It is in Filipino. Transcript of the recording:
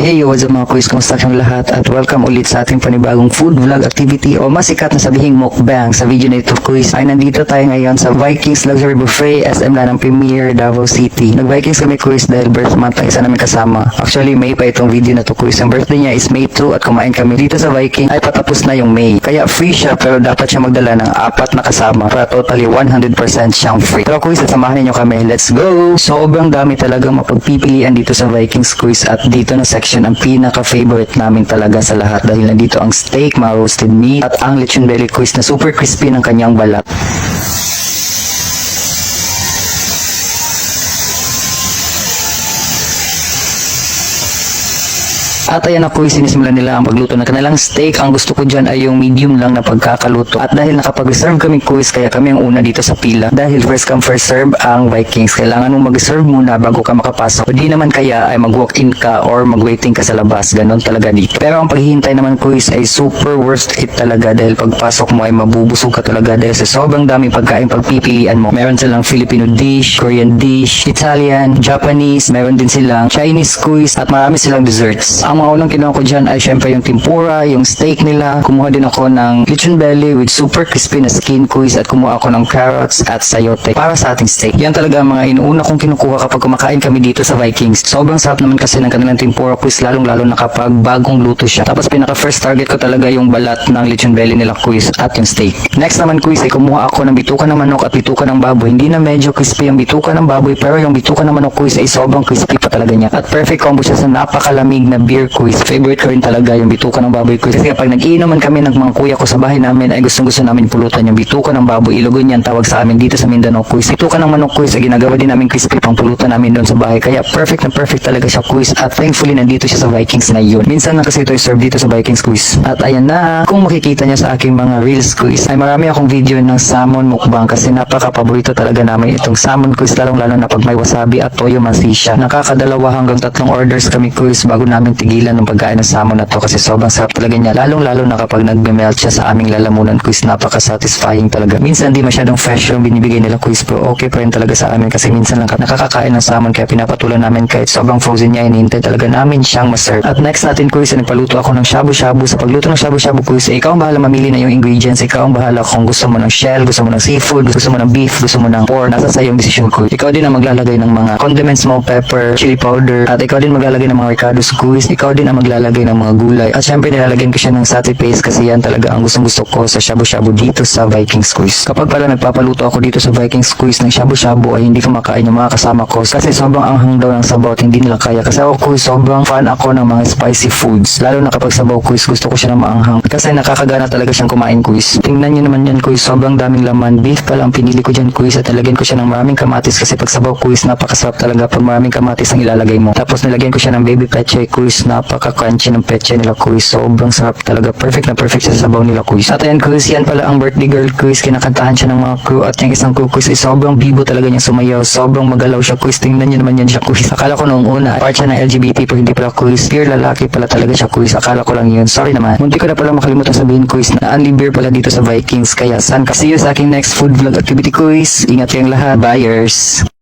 Hey, what's up mga quiz? Kumusta kayong lahat? At welcome ulit sa ating panibagong food vlog activity o mas sikat na sabihing mukbang. Sa video na ito quiz ay nandito tayo ngayon sa Vikings Luxury Buffet SM Lanang Premier, Davao City. Nag-Vikings kami quiz dahil birth month ang isa namin kasama. Actually, May pa itong video na to quiz. Ang birthday niya is May 2 at kumain kami dito sa Viking ay patapos na yung May. Kaya free siya pero dapat siya magdala ng 4 na kasama para totally 100% siyang free. Pero quiz, samahan niyo kami. Let's go! Sobrang dami talagang mapagpipilian dito sa Vikings quiz at dito na section ang pinaka-favorite namin talaga sa lahat dahil nandito ang steak, mga roasted meat at ang lechon belly quiz na super crispy ng kanyang balat. At ayan ako, sinisimulan nila ang pagluto ng kanilang steak. Ang gusto ko dyan ay yung medium lang na pagkakaluto. At dahil nakapag-reserve kami quiz, kaya kami ang una dito sa pila. Dahil first come first serve ang Vikings. Kailangan mong mag-reserve muna bago ka makapasok. Hindi naman kaya ay mag-walk-in ka or mag-waiting ka sa labas. Ganon talaga dito. Pero ang paghihintay naman quiz ay super worth it talaga dahil pagpasok mo ay mabubusog ka talaga dahil sa sobrang daming pagkain pagpipilian mo. Meron silang Filipino dish, Korean dish, Italian, Japanese, meron din silang Chinese quiz at marami silang desserts. Ang mga unang kinuha ko dyan ay syempre yung tempura, yung steak nila. Kumuha din ako ng lechon belly with super crispy na skin quiz at kumuha ako ng carrots at sayote para sa ating steak. Yan talaga ang mga inuuna kong kinukuha kapag kumakain kami dito sa Vikings. Sobrang sarap naman kasi ng kanilang tempura quiz lalong-lalo na kapag bagong luto siya. Tapos pinaka first target ko talaga yung balat ng lechon belly nila quiz at yung steak. Next naman quiz ay kumuha ako ng bituka ng manok at bituka ng baboy. Hindi na medyo crispy yung bituka ng baboy pero yung bituka ng manok quiz ay sobrang crispy pa talaga niya. At perfect combo siya sa napakalamig na beer quiz. Favorite ko rin talaga yung bituka ng baboy quiz. Kasi kapag nag-iinuman kami ng mga kuya ko sa bahay namin ay gustong-gusto namin pulutan yung bituka ng baboy. Ilogon yan tawag sa amin dito sa Mindanao quiz. Bituka ng manok quiz ay ginagawa din namin crispy pang pulutan namin doon sa bahay. Kaya perfect na perfect talaga siya quiz. At thankfully nandito siya sa Vikings na yun. Minsan na kasi ito i-serve dito sa Vikings quiz. At ayan na, kung makikita niya sa aking mga reels quiz ay marami akong video ng salmon mukbang kasi napaka-paborito talaga namin itong salmon quiz lalong-lalo na pag may wasabi at toyo mansi siya. Nakakadalawa hanggang 3 orders kami quiz bago namin tigilan ng pagkain ng salmon na to kasi sobrang sarap talaga niya lalong-lalo na kapag nagme-melt siya sa aming lalamunan quiz. Napaka-satisfying talaga. Minsan di masyadong fresh yung binibigay nila quiz pero okay pa rin talaga sa amin kasi minsan lang nakakakain ng salmon kaya pinapatulan namin kahit sobrang frozen niya hinihintay talaga namin siyang maserve. At next natin quiz ay nagpaluto ako ng shabu-shabu. Sa pagluto ng shabu-shabu quiz ikaw ang bahala mamili na yung ingredients. Ikaw ang bahala kung gusto mo ng shell, gusto mo ng seafood, gusto mo ng beef, gusto mo ng pork. Nasa sa yung decision quiz. Ikaw din ang maglalagay ng mga condiments mo, pepper, chili powder at ikaw din maglalagay ng mga ricados quiz. Ikaw din ang maglalagay ng mga gulay. At syempre nilalagyan ko siya ng satay paste kasi yan talaga ang gustong-gusto ko sa shabu-shabu dito sa Vikings quiz. Kapag pala nagpapaluto ako dito sa Vikings quiz ng shabu-shabu ay hindi ko makain yung mga kasama ko kasi sobrang anghang daw ng sabaw at hindi nila kaya. Kasi ako quiz sobrang fan ako ng mga spicy foods. Lalo na kapag sabaw quiz gusto ko siya ng maanghang kasi nakakagana talaga siyang kumain quiz. Tingnan nyo naman yan quiz, sobrang daming laman. Beef pala ang pinili ko dyan quiz at nilagyan ko siya ng maraming kamatis kasi pag sabaw quiz napakasarap talaga pag maraming kamatis ang ilalagay mo. Tapos nilagyan ko siya ng baby peche quiz, napaka-crunchy ng peche nila quiz. Sobrang sarap talaga. Perfect na perfect sa sabaw nila quiz. At ayan quiz, yan pala ang birthday girl quiz. Kinakantahan siya ng mga crew at yung isang crew quiz ay sobrang bibo talaga niya sumayaw. Sobrang magalaw siya quiz. Tingnan niyo naman yan siya quiz. Akala ko noong una part siya ng LGBT pero hindi pala quiz. Pure lalaki pala talaga siya quiz. Akala ko lang yun. Sorry naman. Munti ko na pala makalimutan sabihin quiz na only beer pala dito sa Vikings. Kaya san ka? See you sa aking next food vlog activity quiz. Ingat kayong lahat. Buyers!